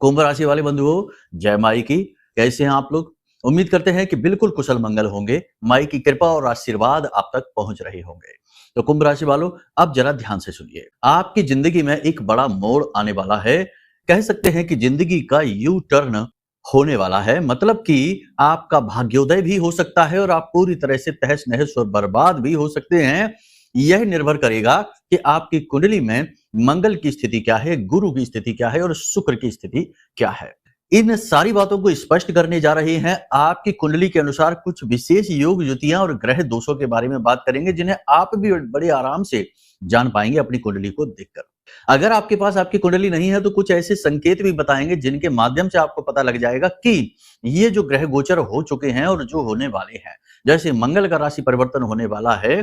कुंभ राशि वाले बंधुओं, जय माई की। कैसे हैं आप लोग? उम्मीद करते हैं कि बिल्कुल कुशल मंगल होंगे। माई की कृपा और आशीर्वाद आप तक पहुंच रहे होंगे। तो कुंभ राशि वालों, अब जरा ध्यान से सुनिए। आपकी जिंदगी में एक बड़ा मोड़ आने वाला है। कह सकते हैं कि जिंदगी का यू टर्न होने वाला है। मतलब कि आपका भाग्योदय भी हो सकता है और आप पूरी तरह से तहस नहस और बर्बाद भी हो सकते हैं। यह निर्भर करेगा कि आपकी कुंडली में मंगल की स्थिति क्या है, गुरु की स्थिति क्या है और शुक्र की स्थिति क्या है। इन सारी बातों को स्पष्ट करने जा रहे हैं। आपकी कुंडली के अनुसार कुछ विशेष योग युतियां और ग्रह दोषों के बारे में बात करेंगे, जिन्हें आप भी बड़े आराम से जान पाएंगे अपनी कुंडली को देखकर। अगर आपके पास आपकी कुंडली नहीं है तो कुछ ऐसे संकेत भी बताएंगे जिनके माध्यम से आपको पता लग जाएगा कि ये जो ग्रह गोचर हो चुके हैं और जो होने वाले हैं। जैसे मंगल का राशि परिवर्तन होने वाला है,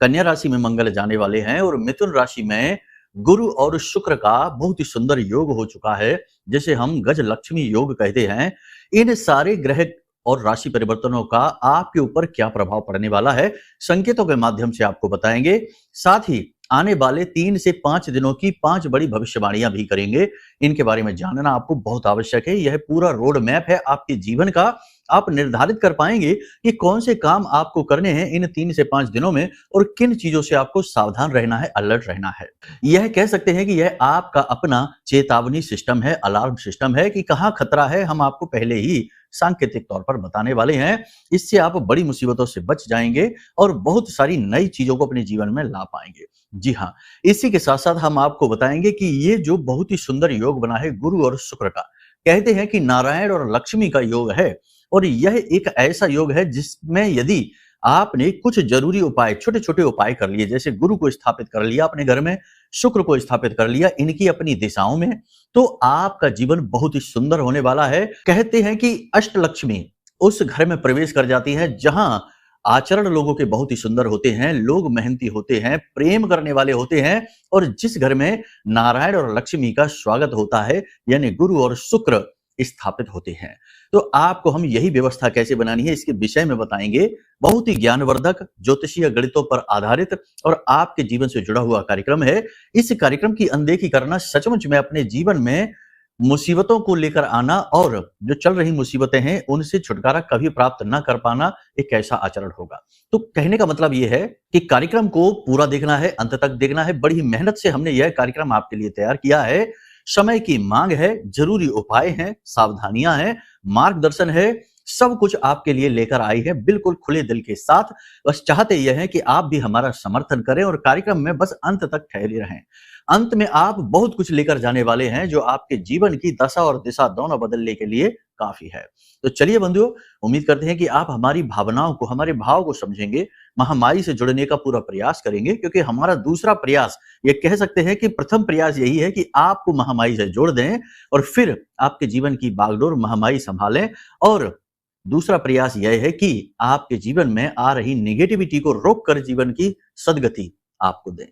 कन्या राशि में मंगल जाने वाले हैं और मिथुन राशि में गुरु और शुक्र का बहुत ही सुंदर योग हो चुका है, जिसे हम गज लक्ष्मी योग कहते हैं। इन सारे ग्रह और राशि परिवर्तनों का आपके ऊपर क्या प्रभाव पड़ने वाला है, संकेतों के माध्यम से आपको बताएंगे। साथ ही आने वाले 3 से 5 दिनों की 5 बड़ी भविष्यवाणियां भी करेंगे। इनके बारे में जानना आपको बहुत आवश्यक है। यह पूरा रोड मैप है आपके जीवन का। आप निर्धारित कर पाएंगे कि कौन से काम आपको करने हैं इन 3 से 5 दिनों में और किन चीजों से आपको सावधान रहना है, अलर्ट रहना है। यह कह सकते हैं कि यह आपका अपना चेतावनी सिस्टम है, अलार्म सिस्टम है कि कहां खतरा है, हम आपको पहले ही सांकेतिक तौर पर बताने वाले हैं। इससे आप बड़ी मुसीबतों से बच जाएंगे और बहुत सारी नई चीजों को अपने जीवन में ला पाएंगे। जी हाँ, इसी के साथ साथ हम आपको बताएंगे कि ये जो बहुत ही सुंदर योग बना है गुरु और शुक्र का, कहते हैं कि नारायण और लक्ष्मी का योग है और यह एक ऐसा योग है जिसमें यदि आपने कुछ जरूरी उपाय, छोटे छोटे उपाय कर लिए, जैसे गुरु को स्थापित कर लिया अपने घर में, शुक्र को स्थापित कर लिया इनकी अपनी दिशाओं में, तो आपका जीवन बहुत ही सुंदर होने वाला है। कहते हैं कि अष्टलक्ष्मी उस घर में प्रवेश कर जाती है जहां आचरण लोगों के बहुत ही सुंदर होते हैं, लोग मेहनती होते हैं, प्रेम करने वाले होते हैं और जिस घर में नारायण और लक्ष्मी का स्वागत होता है, यानी गुरु और शुक्र स्थापित होते हैं। तो आपको हम यही व्यवस्था कैसे बनानी है इसके विषय में बताएंगे। बहुत ही ज्ञानवर्धक, ज्योतिषीय गणितों पर आधारित और आपके जीवन से जुड़ा हुआ कार्यक्रम है। इस कार्यक्रम की अनदेखी करना सचमुच में अपने जीवन में मुसीबतों को लेकर आना और जो चल रही मुसीबतें हैं उनसे छुटकारा कभी प्राप्त न कर पाना एक ऐसा आचरण होगा। तो कहने का मतलब यह है कि कार्यक्रम को पूरा देखना है, अंत तक देखना है। बड़ी मेहनत से हमने यह कार्यक्रम आपके लिए तैयार किया है। समय की मांग है, जरूरी उपाय हैं, सावधानियां हैं, मार्गदर्शन है, सब कुछ आपके लिए लेकर आई है बिल्कुल खुले दिल के साथ। बस चाहते यह है कि आप भी हमारा समर्थन करें और कार्यक्रम में बस अंत तक ठहरे रहें। अंत में आप बहुत कुछ लेकर जाने वाले हैं जो आपके जीवन की दशा और दिशा दोनों बदलने के लिए काफी है। तो चलिए बंधुओं, उम्मीद करते हैं कि आप हमारी भावनाओं को, हमारे भाव को समझेंगे, महामाई से जुड़ने का पूरा प्रयास करेंगे, क्योंकि हमारा दूसरा प्रयास, ये कह सकते हैं कि प्रथम प्रयास यही है कि आपको महामाई से जोड़ दें और फिर आपके जीवन की बागडोर महामाई संभालें। और दूसरा प्रयास यह है कि आपके जीवन में आ रही नेगेटिविटी को रोककर जीवन की सदगति आपको दें।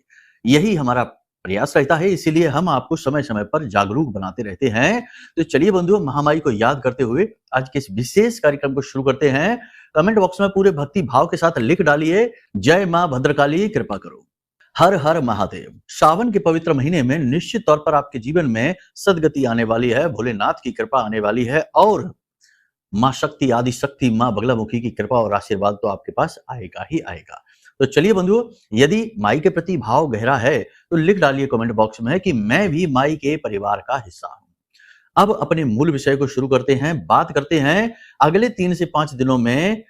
यही हमारा प्रयास रहता है, इसीलिए हम आपको समय समय पर जागरूक बनाते रहते हैं। तो चलिए बंधुओं, महामाई को याद करते हुए आज के इस विशेष कार्यक्रम को शुरू करते हैं। कमेंट बॉक्स में पूरे भक्ति भाव के साथ लिख डालिए, जय मां भद्रकाली कृपा करो। हर हर महादेव। सावन के पवित्र महीने में निश्चित तौर पर आपके जीवन में सदगति आने वाली है, भोलेनाथ की कृपा आने वाली है और मां शक्ति, आदि शक्ति, मां बगलामुखी की कृपा और आशीर्वाद तो आपके पास आएगा ही आएगा। तो चलिए बंधुओं, यदि माई के प्रति भाव गहरा है तो लिख डालिए कमेंट बॉक्स में कि मैं भी माई के परिवार का हिस्सा हूं। अब अपने मूल विषय को शुरू करते हैं। बात करते हैं अगले 3 से 5 दिनों में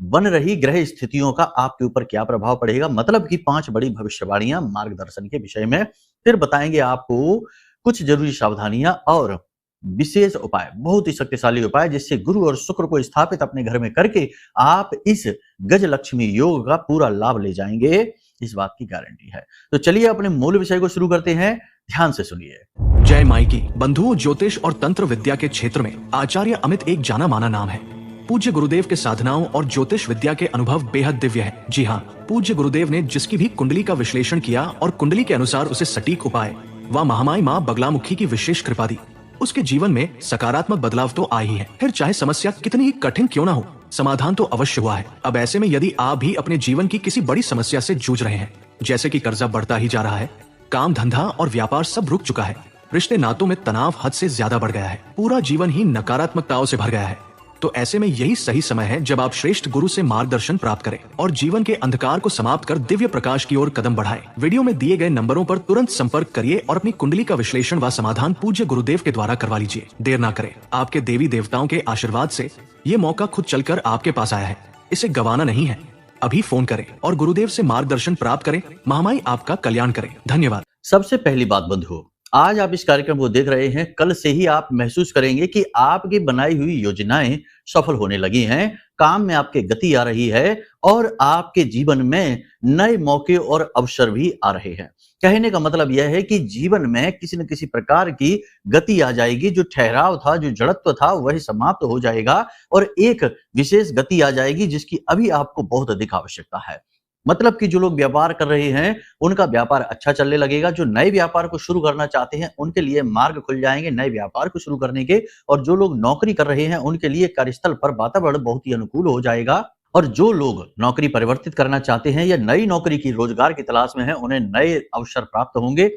बन रही ग्रह स्थितियों का आपके ऊपर क्या प्रभाव पड़ेगा, मतलब कि 5 बड़ी भविष्यवाणियां मार्गदर्शन के विषय में। फिर बताएंगे आपको कुछ जरूरी सावधानियां और विशेष उपाय, बहुत ही शक्तिशाली उपाय, जिससे गुरु और शुक्र को स्थापित अपने घर में करके आप इस गज लक्ष्मी योग का पूरा लाभ ले जाएंगे, इस बात की गारंटी है। तो चलिए अपने मूल विषय को शुरू करते हैं, ध्यान से सुनिए। जय माई की। बंधुओं, ज्योतिष और तंत्र विद्या के क्षेत्र में आचार्य अमित एक जाना माना नाम है। पूज्य गुरुदेव के साधनाओं और ज्योतिष विद्या के अनुभव बेहद दिव्य है। जी हाँ, पूज्य गुरुदेव ने जिसकी भी कुंडली का विश्लेषण किया और कुंडली के अनुसार उसे सटीक उपाय व महामाई माँ बगलामुखी की विशेष कृपा दी, उसके जीवन में सकारात्मक बदलाव तो आए ही है। फिर चाहे समस्या कितनी ही कठिन क्यों ना हो, समाधान तो अवश्य हुआ है। अब ऐसे में यदि आप भी अपने जीवन की किसी बड़ी समस्या से जूझ रहे हैं, जैसे कि कर्जा बढ़ता ही जा रहा है, काम धंधा और व्यापार सब रुक चुका है, रिश्ते नातों में तनाव हद से ज्यादा बढ़ गया है, पूरा जीवन ही नकारात्मकताओं से भर गया है। तो ऐसे में यही सही समय है जब आप श्रेष्ठ गुरु से मार्गदर्शन प्राप्त करें और जीवन के अंधकार को समाप्त कर दिव्य प्रकाश की ओर कदम बढ़ाएं। वीडियो में दिए गए नंबरों पर तुरंत संपर्क करिए और अपनी कुंडली का विश्लेषण व समाधान पूज्य गुरुदेव के द्वारा करवा लीजिए। देर ना करें, आपके देवी देवताओं के आशीर्वाद से ये मौका खुद चलकर आपके पास आया है, इसे गंवाना नहीं है। अभी फोन करें और गुरुदेव से मार्गदर्शन प्राप्त करें। महामाई आपका कल्याण करें। धन्यवाद। सबसे पहली बात बंधु, आज आप इस कार्यक्रम को देख रहे हैं, कल से ही आप महसूस करेंगे कि आपकी बनाई हुई योजनाएं सफल होने लगी हैं, काम में आपके गति आ रही है और आपके जीवन में नए मौके और अवसर भी आ रहे हैं। कहने का मतलब यह है कि जीवन में किसी न किसी प्रकार की गति आ जाएगी, जो ठहराव था, जो जड़त्व था, वही समाप्त हो जाएगा और एक विशेष गति आ जाएगी जिसकी अभी आपको बहुत अधिक आवश्यकता है। मतलब कि जो लोग व्यापार कर रहे हैं उनका व्यापार अच्छा चलने लगेगा, जो नए व्यापार को शुरू करना चाहते हैं उनके लिए मार्ग खुल जाएंगे नए व्यापार को शुरू करने के, और जो लोग नौकरी कर रहे हैं उनके लिए कार्यस्थल पर वातावरण बहुत ही अनुकूल हो जाएगा, और जो लोग नौकरी परिवर्तित करना चाहते हैं या नई नौकरी की रोजगार की तलाश में हैं उन्हें नए अवसर प्राप्त होंगे,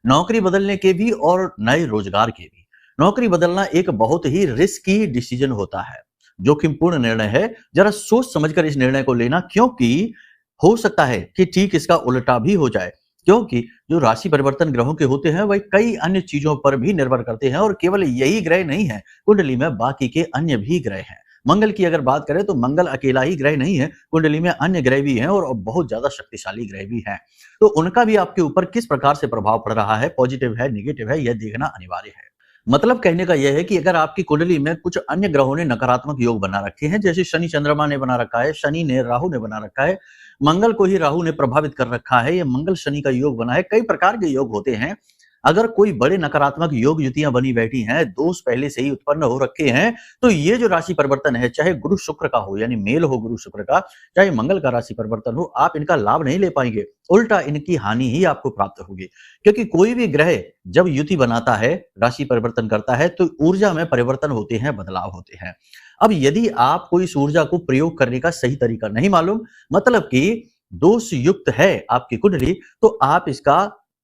नौकरी बदलने के भी और नए रोजगार के भी। नौकरी बदलना एक बहुत ही रिस्की डिसीजन होता है, जोखिमपूर्ण निर्णय है। जरा सोच समझकर इस निर्णय को लेना, क्योंकि हो सकता है कि ठीक इसका उल्टा भी हो जाए, क्योंकि जो राशि परिवर्तन ग्रहों के होते हैं वह कई अन्य चीजों पर भी निर्भर करते हैं, और केवल यही ग्रह नहीं है कुंडली में, बाकी के अन्य भी ग्रह हैं। मंगल की अगर बात करें तो मंगल अकेला ही ग्रह नहीं है, कुंडली में अन्य ग्रह भी हैं और बहुत ज्यादा शक्तिशाली ग्रह भी हैं। तो उनका भी आपके ऊपर किस प्रकार से प्रभाव पड़ रहा है, पॉजिटिव है, नेगेटिव है, यह देखना अनिवार्य है। मतलब कहने का यह है कि अगर आपकी कुंडली में कुछ अन्य ग्रहों ने नकारात्मक योग बना रखे हैं, जैसे शनि चंद्रमा ने बना रखा है, शनि ने राहु ने बना रखा है, मंगल को ही राहु ने प्रभावित कर रखा है, या मंगल शनि का योग बना है, कई प्रकार के योग होते हैं। अगर कोई बड़े नकारात्मक योग युतियां बनी बैठी हैं, दोष पहले से ही उत्पन्न हो रखे हैं, तो ये जो राशि परिवर्तन है, चाहे गुरु शुक्र का हो, यानी मेल हो गुरु शुक्र का, चाहे मंगल का राशि परिवर्तन हो, आप इनका लाभ नहीं ले पाएंगे, उल्टा इनकी हानि ही आपको प्राप्त होगी। क्योंकि कोई भी ग्रह जब युति बनाता है, राशि परिवर्तन करता है, तो ऊर्जा में परिवर्तन होते हैं, बदलाव होते हैं। अब यदि आपको इस ऊर्जा को प्रयोग करने का सही तरीका नहीं मालूम, मतलब कि दोष युक्त है आपकी कुंडली, तो आप इसका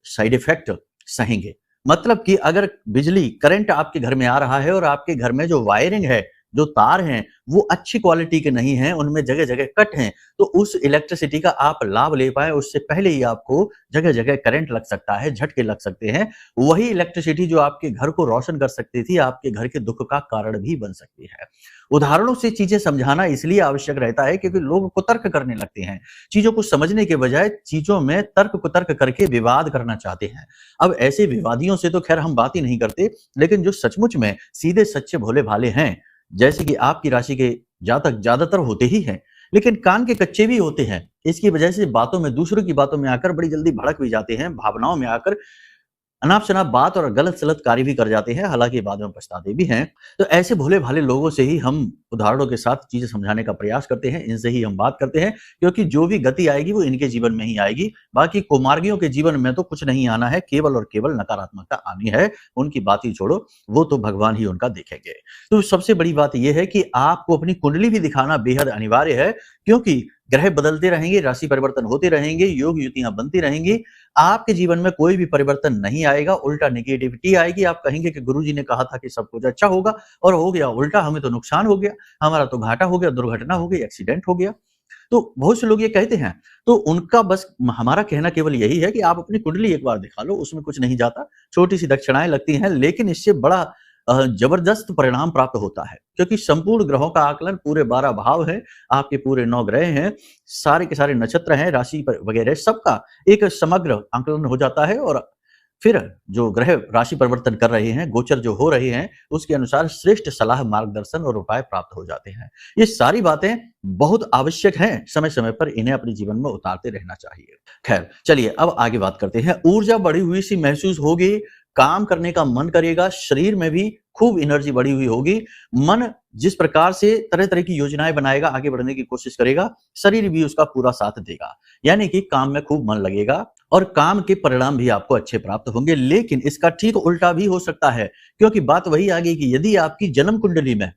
साइड इफेक्ट सहेंगे। मतलब कि अगर बिजली करंट आपके घर में आ रहा है और आपके घर में जो वायरिंग है, जो तार हैं, वो अच्छी क्वालिटी के नहीं हैं, उनमें जगह जगह कट हैं, तो उस इलेक्ट्रिसिटी का आप लाभ ले पाए उससे पहले ही आपको जगह जगह करंट लग सकता है, झटके लग सकते हैं। वही इलेक्ट्रिसिटी जो आपके घर को रोशन कर सकती थी, आपके घर के दुख का कारण भी बन सकती है। उदाहरणों से चीजें समझाना इसलिए आवश्यक रहता है क्योंकि लोग कुतर्क करने लगते हैं, चीजों को समझने के बजाय चीजों में तर्क कुतर्क करके विवाद करना चाहते हैं। अब ऐसे विवादियों से तो खैर हम बात ही नहीं करते, लेकिन जो सचमुच में सीधे सच्चे भोले भाले हैं, जैसे कि आपकी राशि के जातक ज्यादातर होते ही हैं, लेकिन कान के कच्चे भी होते हैं। इसकी वजह से बातों में, दूसरों की बातों में आकर बड़ी जल्दी भड़क भी जाते हैं, भावनाओं में आकर अनाप शनाप बात और गलत सलत कार्य भी कर जाते हैं, हालांकि बाद में पछताते भी हैं। तो ऐसे भोले भाले लोगों से ही हम उदाहरणों के साथ चीजें समझाने का प्रयास करते हैं, इनसे ही हम बात करते हैं, क्योंकि जो भी गति आएगी वो इनके जीवन में ही आएगी। बाकी कुमार्गियों के जीवन में तो कुछ नहीं आना है, केवल और केवल नकारात्मकता आनी है। उनकी बात ही छोड़ो, वो तो भगवान ही उनका देखेंगे। तो सबसे बड़ी बात यह है कि आपको अपनी कुंडली भी दिखाना बेहद अनिवार्य है, क्योंकि ग्रह बदलते रहेंगे, राशि परिवर्तन होते रहेंगे, योग युतियां बनती रहेंगी, आपके जीवन में कोई भी परिवर्तन नहीं आएगा, उल्टा नेगेटिविटी आएगी। आप कहेंगे कि गुरुजी ने कहा था कि सब कुछ अच्छा होगा और हो गया उल्टा, हमें तो नुकसान हो गया, हमारा तो घाटा हो गया, दुर्घटना हो गई, एक्सीडेंट हो गया। तो बहुत से लोग ये कहते हैं, तो उनका बस हमारा कहना केवल यही है कि आप अपनी कुंडली एक बार दिखा लो, उसमें कुछ नहीं जाता, छोटी सी दक्षिणाएं लगती हैं, लेकिन इससे बड़ा जबरदस्त परिणाम प्राप्त होता है, क्योंकि संपूर्ण ग्रहों का आकलन पूरे 12 भाव है, आपके पूरे 9 ग्रह हैं, सारे के सारे नक्षत्र हैं, राशि वगैरह सबका एक समग्र आकलन हो जाता है, और फिर जो ग्रह राशि परिवर्तन कर रहे हैं, गोचर जो हो रहे हैं, उसके अनुसार श्रेष्ठ सलाह, मार्गदर्शन और उपाय प्राप्त हो जाते हैं। ये सारी बातें बहुत आवश्यक हैं, समय समय पर इन्हें अपने जीवन में उतारते रहना चाहिए। खैर चलिए अब आगे बात करते हैं। ऊर्जा बढ़ी हुई सी महसूस होगी, काम करने का मन करेगा, शरीर में भी खूब एनर्जी बढ़ी हुई होगी, मन जिस प्रकार से तरह तरह की योजनाएं बनाएगा, आगे बढ़ने की कोशिश करेगा, शरीर भी उसका पूरा साथ देगा, यानी कि काम में खूब मन लगेगा और काम के परिणाम भी आपको अच्छे प्राप्त होंगे। लेकिन इसका ठीक उल्टा भी हो सकता है, क्योंकि बात वही आ गई कि यदि आपकी जन्म कुंडली में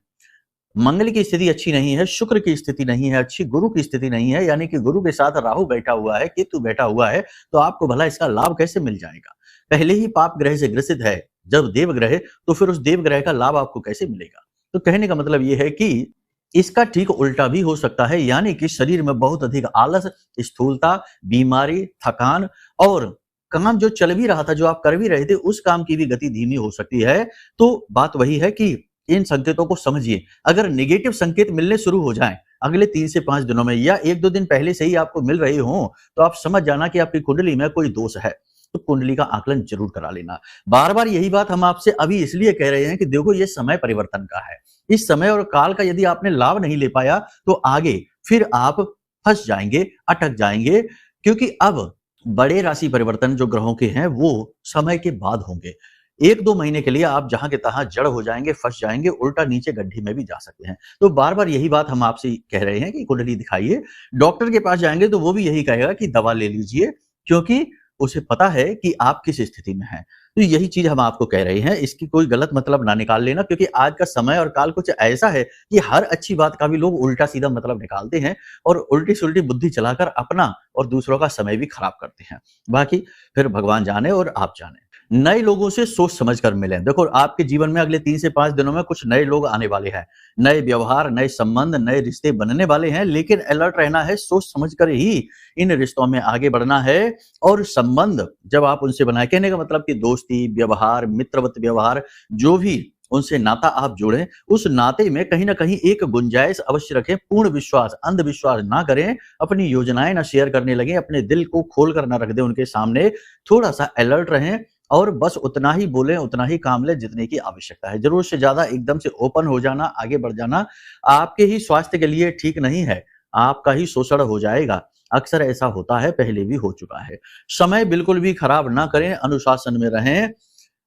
मंगल की स्थिति अच्छी नहीं है, शुक्र की स्थिति नहीं है, अच्छी गुरु की स्थिति नहीं है, यानी कि गुरु के साथ राहु बैठा हुआ है, केतु बैठा हुआ है, तो आपको भला इसका लाभ कैसे मिल जाएगा? पहले ही पाप ग्रह से ग्रसित है, जब देवग्रह, तो फिर उस देवग्रह का लाभ आपको कैसे मिलेगा? तो कहने का मतलब ये है कि इसका ठीक उल्टा भी हो सकता है, यानी कि शरीर में बहुत अधिक आलस, स्थूलता, बीमारी, थकान और काम जो चल भी रहा था, जो आप कर भी रहे थे, उस काम की भी गति धीमी हो सकती है। तो बात वही है कि इन संकेतों को समझिए। अगर नेगेटिव संकेत मिलने शुरू हो जाएँ अगले 3 से 5 दिनों में या 1-2 दिन पहले से ही आपको मिल रहे हों, तो आप समझ जाना कि आपकी कुंडली में कोई दोष है। तो कुंडली का आकलन जरूर करा लेना। बार-बार यही बात हम आपसे अभी इसलिए कह रहे हैं कि देखो ये समय परिवर्तन का है। इस समय और काल का यदि आपने लाभ नहीं ले पाया, तो आगे फिर आप फँस जाएँगे, अटक जाएँगे, क्योंकि अब बड़े राशि परिवर्तन जो ग्रहों के हैं, वो समय के बाद होंगे। 1-2 महीने के लिए आप जहाँ के तहाँ जड़ हो जाएँगे, फँस जाएँगे, उल्टा नीचे गड्ढे में भी जा सकते हैं। तो बार-बार यही बात हम आपसे कह रहे हैं कि कुंडली दिखाइए। डॉक्टर के पास जाएँगे तो वो भी यही कहेगा कि दवा ले लीजिए, क्योंकि उसे पता है कि आप किस स्थिति में हैं। तो यही चीज़ हम आपको कह रहे हैं, इसकी कोई गलत मतलब ना निकाल लेना, क्योंकि आज का समय और काल कुछ ऐसा है कि हर अच्छी बात का भी लोग उल्टा-सीधा मतलब निकालते हैं और उल्टी-सुल्टी बुद्धि चलाकर अपना और दूसरों का समय भी खराब करते हैं। बाकी फिर भगवान जाने और आप जाने। नए लोगों से सोच समझ कर मिलें। देखो आपके जीवन में अगले 3 से 5 दिनों में कुछ नए लोग आने वाले हैं। नए व्यवहार, नए संबंध, नए रिश्ते बनने वाले हैं, लेकिन अलर्ट रहना है, सोच समझ कर ही इन रिश्तों में आगे बढ़ना है। और संबंध जब आप उनसे बनाएँ, कहने का मतलब कि दोस्ती, व्यवहार, मित्रवत व्यवहार, जो भी उनसे नाता आप जोड़ें, उस नाते में कहीं न कहीं एक गुंजाइश अवश्य रखें। पूर्ण विश्वास, अंधविश्वास ना करें, अपनी योजनाएँ ना शेयर करने लगें, अपने दिल को खोल कर ना रख दें उनके सामने। थोड़ा-सा अलर्ट रहें और बस उतना ही बोलें, उतना ही काम लें जितने की आवश्यकता है। ज़रूरत से ज़्यादा एकदम से ओपन हो जाना, आगे बढ़ जाना आपके ही स्वास्थ्य के लिए ठीक नहीं है, आपका ही शोषण हो जाएगा। अक्सर ऐसा होता है, पहले भी हो चुका है। समय बिल्कुल भी खराब ना करें, अनुशासन में रहें।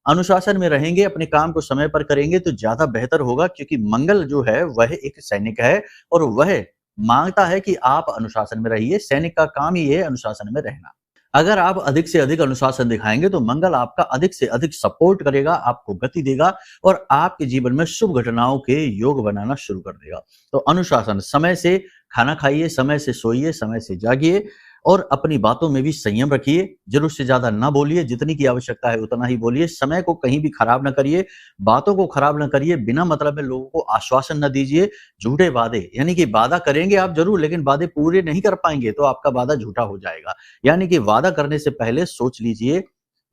अनुशासन में रहेंगे, अपने काम को समय पर करेंगे तो ज़्यादा बेहतर होगा, क्योंकि मंगल जो है वह एक सैनिक है और वह माँगता है कि आप अनुशासन में रहिए। सैनिक का काम ही है अनुशासन में रहना। अगर आप अधिक से अधिक अनुशासन दिखाएँगे तो मंगल आपका अधिक से अधिक सपोर्ट करेगा, आपको गति देगा और आपके जीवन में शुभ घटनाओं के योग बनाना शुरू कर देगा। तो अनुशासन, समय से खाना खाइए, समय से सोइए, समय से जागिए और अपनी बातों में भी संयम रखिए। ज़रूरत से ज़्यादा ना बोलिए, जितनी की आवश्यकता है उतना ही बोलिए। समय को कहीं भी खराब ना करिए, बातों को खराब ना करिए, बिना मतलब में लोगों को आश्वासन ना दीजिए। झूठे वादे, यानी कि वादा करेंगे आप ज़रूर, लेकिन वादे पूरे नहीं कर पाएँगे तो आपका वादा झूठा हो जाएगा। यानी कि वादा करने से पहले सोच लीजिए,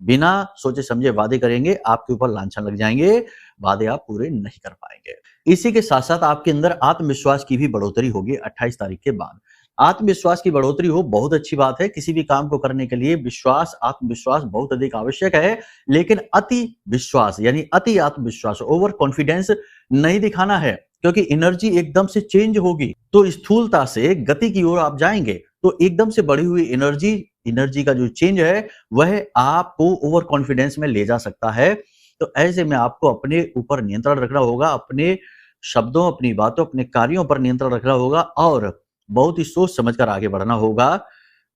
बिना सोचे समझे वादे करेंगे, आपके ऊपर लांछन लग जाएँगे, वादे आप पूरे नहीं कर पाएँगे। इसी के साथ-साथ आपके अंदर आत्मविश्वास की भी बढ़ोतरी होगी 28 तारीख के बाद। आत्मविश्वास की बढ़ोतरी हो, बहुत अच्छी बात है। किसी भी काम को करने के लिए विश्वास, आत्मविश्वास बहुत अधिक आवश्यक है, लेकिन अति विश्वास यानी अति आत्मविश्वास, ओवर कॉन्फिडेंस नहीं दिखाना है, क्योंकि एनर्जी एकदम से चेंज होगी। तो स्थूलता से गति की ओर आप जाएँगे, तो एकदम से बढ़ी हुई एनर्जी का जो चेंज है, वह आपको ओवर कॉन्फिडेंस में ले जा सकता है। तो ऐसे में आपको अपने ऊपर नियंत्रण रखना होगा, अपने शब्दों, अपनी बातों, अपने कार्यों पर नियंत्रण रखना होगा और बहुत ही सोच समझकर आगे बढ़ना होगा।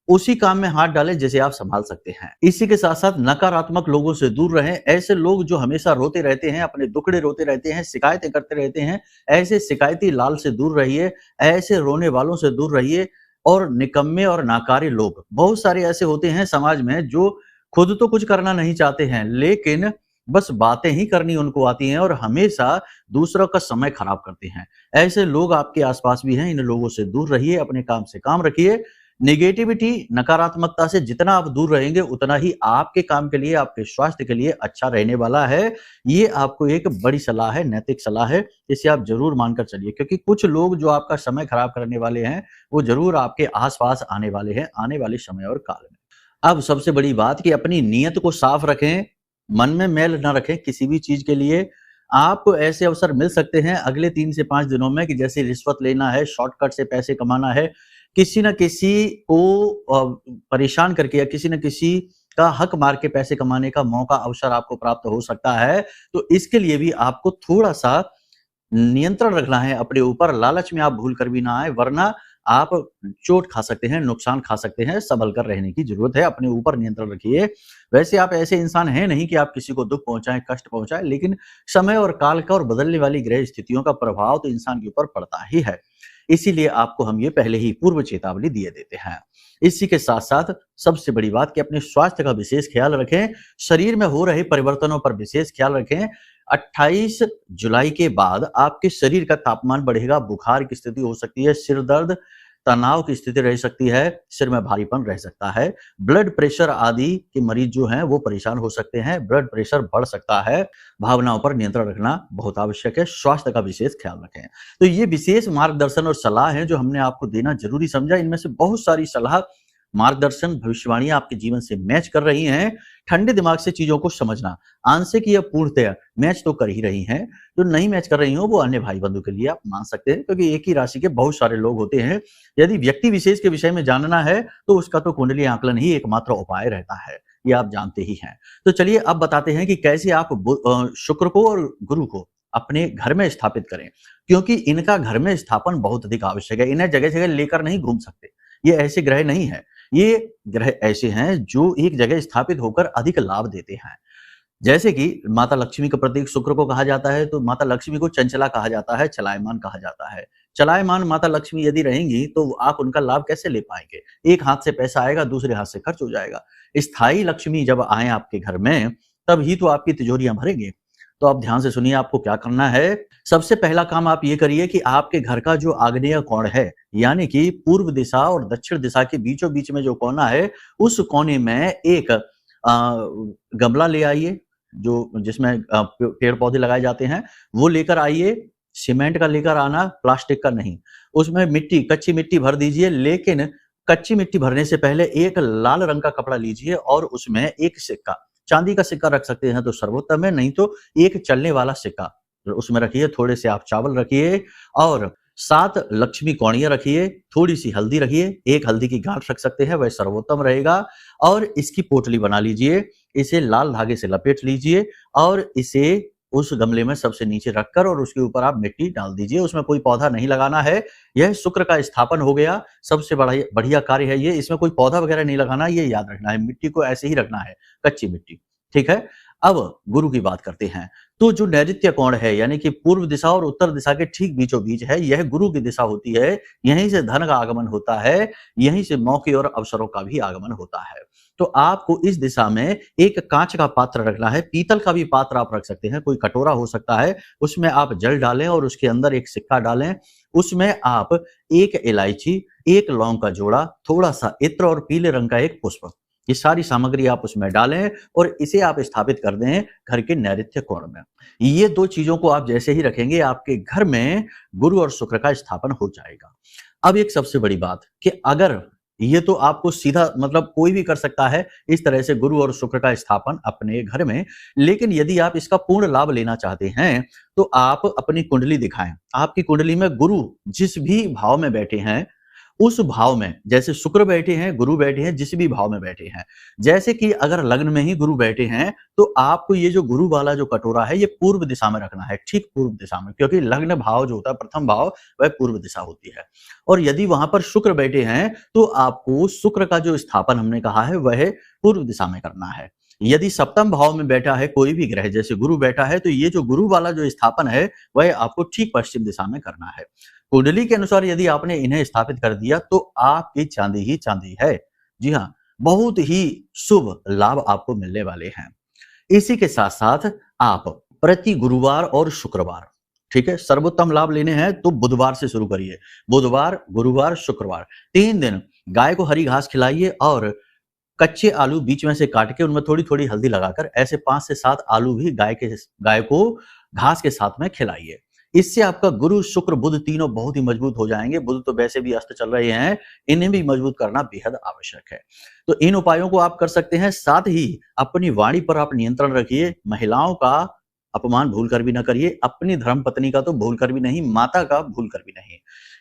उसी काम में हाथ डालें जिसे आप संभाल सकते हैं। इसी के साथ-साथ नकारात्मक लोगों से दूर रहें। ऐसे लोग जो हमेशा रोते रहते हैं, अपने दुखड़े रोते रहते हैं, शिकायतें करते रहते हैं, ऐसे शिकायती लाल से दूर रहिए, ऐसे रोने वालों से दूर रहिए। और निकम्मे और नाकारे लोग बहुत सारे ऐसे होते हैं समाज में, जो खुद तो कुछ करना नहीं चाहते हैं, लेकिन बस बातें ही करनी उनको आती हैं और हमेशा दूसरों का समय खराब करते हैं। ऐसे लोग आपके आसपास भी हैं, इन लोगों से दूर रहिए, अपने काम से काम रखिए। नेगेटिविटी, नकारात्मकता से जितना आप दूर रहेंगे, उतना ही आपके काम के लिए, आपके स्वास्थ्य के लिए अच्छा रहने वाला है। ये आपको एक बड़ी सलाह है, नैतिक सलाह है, इसे आप ज़रूर मानकर चलिए, क्योंकि कुछ लोग जो आपका समय खराब करने वाले हैं, वो ज़रूर आपके आस-पास आने वाले हैं, आने वाले समय और काल में। अब सबसे बड़ी बात कि अपनी नीयत को साफ रखें, मन में मैल ना रखें किसी भी चीज़ के लिए। आपको ऐसे अवसर मिल सकते हैं अगले 3 से 5 दिनों में कि जैसे रिश्वत लेना है, शॉर्टकट से पैसे कमाना है, किसी न किसी को परेशान करके या किसी न किसी का हक मार के पैसे कमाने का मौका, अवसर आपको प्राप्त हो सकता है। तो इसके लिए भी आपको थोड़ा-सा नियंत्रण रखना है अपने ऊपर, लालच में आप भूल कर भी ना आए, वरना आप चोट खा सकते हैं, नुकसान खा सकते हैं। संभल कर रहने की ज़रूरत है, अपने ऊपर नियंत्रण रखिए। वैसे आप ऐसे इंसान हैं नहीं कि आप किसी को दुःख पहुँचाएँ, कष्ट पहुँचाएँ, लेकिन समय और काल का और बदलने वाली ग्रह स्थितियों का प्रभाव तो इंसान के ऊपर पड़ता ही है। इसीलिए आपको हम ये पहले ही पूर्व चेतावनी दिए देते हैं। इसी के साथ साथ सबसे बड़ी बात कि अपने स्वास्थ्य का विशेष ख्याल रखें, शरीर में हो रहे परिवर्तनों पर विशेष ख्याल रखें। 28 जुलाई के बाद आपके शरीर का तापमान बढ़ेगा, बुखार की स्थिति हो सकती है, सिर दर्द, तनाव की स्थिति रह सकती है, सिर में भारीपन रह सकता है, ब्लड प्रेशर आदि के मरीज जो हैं वो परेशान हो सकते हैं, ब्लड प्रेशर बढ़ सकता है। भावनाओं पर नियंत्रण रखना बहुत आवश्यक है, स्वास्थ्य का विशेष ख्याल रखें। तो ये विशेष मार्गदर्शन और सलाह है जो हमने आपको देना जरूरी समझा। इनमें से बहुत सारी सलाह, मार्गदर्शन, भविष्यवाणियां आपके जीवन से मैच कर रही हैं। ठंडे दिमाग से चीजों को समझना, आंशिक या पूर्णतया मैच तो कर ही रही हैं। जो नहीं मैच कर रही हो वो अन्य भाई बंधु के लिए आप मान सकते हैं, क्योंकि एक ही राशि के बहुत सारे लोग होते हैं। यदि व्यक्ति विशेष के विषय में जानना है तो उसका तो कुंडली आकलन ही एकमात्र उपाय रहता है, ये आप जानते ही हैं। तो चलिए अब बताते हैं कि कैसे आप शुक्र को और गुरु को अपने घर में स्थापित करें, क्योंकि इनका घर में स्थापन बहुत अधिक आवश्यक है। इन्हें जगह जगह लेकर नहीं घूम सकते, ये ऐसे ग्रह नहीं है। ये ग्रह ऐसे हैं जो एक जगह स्थापित होकर अधिक लाभ देते हैं। जैसे कि माता लक्ष्मी का प्रतीक शुक्र को कहा जाता है, तो माता लक्ष्मी को चंचला कहा जाता है, चलायमान कहा जाता है। चलायमान माता लक्ष्मी यदि रहेंगी तो आप उनका लाभ कैसे ले पाएंगे? एक हाथ से पैसा आएगा, दूसरे हाथ से खर्च हो जाएगा। स्थायी लक्ष्मी जब आए आपके घर में तब ही तो आपकी तिजोरियां भरेंगे। तो आप ध्यान से सुनिए, आपको क्या करना है। सबसे पहला काम आप ये करिए कि आपके घर का जो आग्नेय कोण है, यानी कि पूर्व दिशा और दक्षिण दिशा के बीचों बीच में जो कोना है, उस कोने में एक गमला ले आइए, जो जिसमें पेड़ पौधे लगाए जाते हैं, वो लेकर आइए। सीमेंट का लेकर आना, प्लास्टिक का नहीं। उसमें मिट्टी, कच्ची मिट्टी भर दीजिए, लेकिन कच्ची मिट्टी भरने से पहले एक लाल रंग का कपड़ा लीजिए और उसमें एक सिक्का, चांदी का सिक्का रख सकते हैं तो सर्वोत्तम है, नहीं तो एक चलने वाला सिक्का उसमें रखिए। थोड़े से आप चावल रखिए और 7 लक्ष्मी कौड़ियां रखिए, थोड़ी सी हल्दी रखिए, एक हल्दी की गांठ रख सकते हैं, वह सर्वोत्तम रहेगा। और इसकी पोटली बना लीजिए, इसे लाल धागे से लपेट लीजिए और इसे उस गमले में सबसे नीचे रखकर और उसके ऊपर आप मिट्टी डाल दीजिए। उसमें कोई पौधा नहीं लगाना है। यह शुक्र का स्थापन हो गया, सबसे बढ़िया कार्य है ये। इसमें कोई पौधा वगैरह नहीं लगाना, ये याद रखना है। मिट्टी को ऐसे ही रखना है, कच्ची मिट्टी, ठीक है। अब गुरु की बात करते हैं। तो जो नैऋत्य कोण है, यानी कि पूर्व दिशा और उत्तर दिशा के ठीक बीचों बीच है, यह गुरु की दिशा होती है। यहीं से धन का आगमन होता है, यहीं से मौके और अवसरों का भी आगमन होता है। तो आपको इस दिशा में एक कांच का पात्र रखना है। पीतल का भी पात्र आप रख सकते हैं, कोई कटोरा हो सकता है। उसमें आप जल डालें और उसके अंदर एक सिक्का डालें। उसमें आप एक इलायची, एक लौंग का जोड़ा, थोड़ा सा इत्र और पीले रंग का एक पुष्प, ये सारी सामग्री आप उसमें डालें और इसे आप स्थापित कर दें घर के नैऋत्य कोण में। ये 2 चीजों को आप जैसे ही रखेंगे, आपके घर में गुरु और शुक्र का स्थापन हो जाएगा। अब एक सबसे बड़ी बात कि अगर ये तो आपको सीधा मतलब कोई भी कर सकता है इस तरह से गुरु और शुक्र का स्थापन अपने घर में, लेकिन यदि आप इसका पूर्ण लाभ लेना चाहते हैं तो आप अपनी कुंडली दिखाएं। आपकी कुंडली में गुरु जिस भी भाव में बैठे हैं, उस भाव में, जैसे शुक्र बैठे हैं, गुरु बैठे हैं, जिस भी भाव में बैठे हैं। जैसे कि अगर लग्न में ही गुरु बैठे हैं तो आपको ये जो गुरु वाला जो कटोरा है ये पूर्व दिशा में रखना है, ठीक पूर्व दिशा में, क्योंकि लग्न भाव जो होता है, प्रथम भाव, वह पूर्व दिशा होती है। और यदि वहां पर शुक्र बैठे हैं तो आपको शुक्र का जो स्थापन हमने कहा है वह पूर्व दिशा में करना है। यदि सप्तम भाव में बैठा है कोई भी ग्रह, जैसे गुरु बैठा है, तो ये जो गुरु वाला जो स्थापन है वह आपको ठीक पश्चिम दिशा में करना है। कुंडली के अनुसार यदि आपने इन्हें स्थापित कर दिया तो आपकी चांदी ही चांदी है। जी हाँ, बहुत ही शुभ लाभ आपको मिलने वाले हैं। इसी के साथ साथ आप प्रति गुरुवार और शुक्रवार, ठीक है, सर्वोत्तम लाभ लेने हैं तो बुधवार से शुरू करिए। बुधवार, गुरुवार, शुक्रवार 3 दिन गाय को हरी घास खिलाइए और कच्चे आलू बीच में से काट के उनमें थोड़ी थोड़ी हल्दी लगाकर ऐसे 5 से 7 आलू भी गाय को घास के साथ में खिलाइए। इससे आपका गुरु, शुक्र, बुध तीनों बहुत ही मजबूत हो जाएंगे। बुध तो वैसे भी अस्त चल रहे हैं, इन्हें भी मजबूत करना बेहद आवश्यक है। तो इन उपायों को आप कर सकते हैं। साथ ही अपनी वाणी पर आप नियंत्रण रखिए। महिलाओं का अपमान भूल कर भी ना करिए, अपनी धर्म पत्नी का तो भूल कर भी नहीं, माता का भूल कर भी नहीं।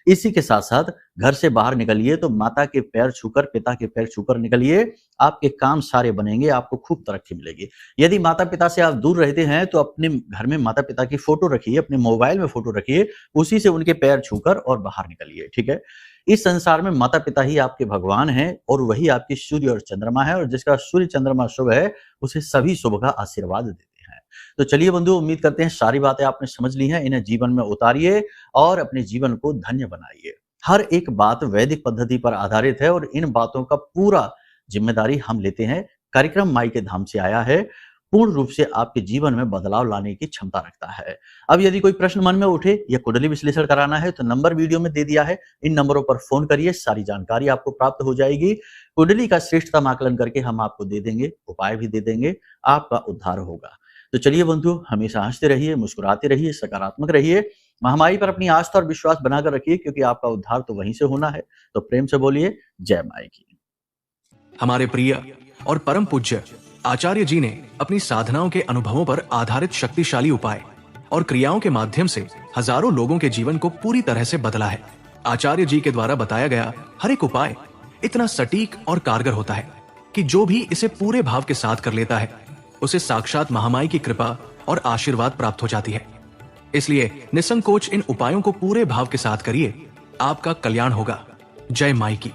इसी के साथ साथ घर से बाहर निकलिए तो माता के पैर छूकर, पिता के पैर छूकर निकलिए। आपके काम सारे बनेंगे, आपको खूब तरक्की मिलेगी। यदि माता पिता से आप दूर रहते हैं तो अपने घर में माता पिता की फोटो रखिए, अपने मोबाइल में फोटो रखिए, उसी से उनके पैर छूकर और बाहर निकलिए, ठीक है। इस संसार में माता पिता ही आपके भगवान हैं और वही आपके सूर्य और चंद्रमा है, और जिसका सूर्य चंद्रमा शुभ है उसे सभी शुभ का आशीर्वाद देते हैं। तो चलिए बंधु, उम्मीद करते हैं सारी बातें आपने समझ ली हैं, इन्हें जीवन में उतारिए और अपने जीवन को धन्य बनाइए। हर एक बात वैदिक पद्धति पर आधारित है और इन बातों का पूरा जिम्मेदारी हम लेते हैं। कार्यक्रम माई के धाम से आया है, पूर्ण रूप से आपके जीवन में बदलाव लाने की क्षमता रखता है। अब यदि कोई प्रश्न मन में उठे या कुंडली विश्लेषण कराना है तो नंबर वीडियो में दे दिया है, इन नंबरों पर फोन करिए, सारी जानकारी आपको प्राप्त हो जाएगी। कुंडली का श्रेष्ठतम आकलन करके हम आपको दे देंगे, उपाय भी दे देंगे, आपका उद्धार होगा। तो चलिए बंधु, हमेशा हंसते रहिए, मुस्कुराते रहिए, सकारात्मक रहिए, महामाई पर अपनी आस्था और विश्वास बनाकर रखिए, क्योंकि आपका उद्धार तो वहीं से होना है। तो प्रेम से बोलिए जय माई की। हमारे प्रिय और परम पूज्य आचार्य जी ने अपनी साधनाओं के अनुभवों पर आधारित शक्तिशाली उपाय और क्रियाओं के माध्यम से हजारों लोगों के जीवन को पूरी तरह से बदला है। आचार्य जी के द्वारा बताया गया हर एक उपाय इतना सटीक और कारगर होता है कि जो भी इसे पूरे भाव के साथ कर लेता है उसे साक्षात महामाई की कृपा और आशीर्वाद प्राप्त हो जाती है। इसलिए निसंकोच इन उपायों को पूरे भाव के साथ करिए, आपका कल्याण होगा। जय माई की।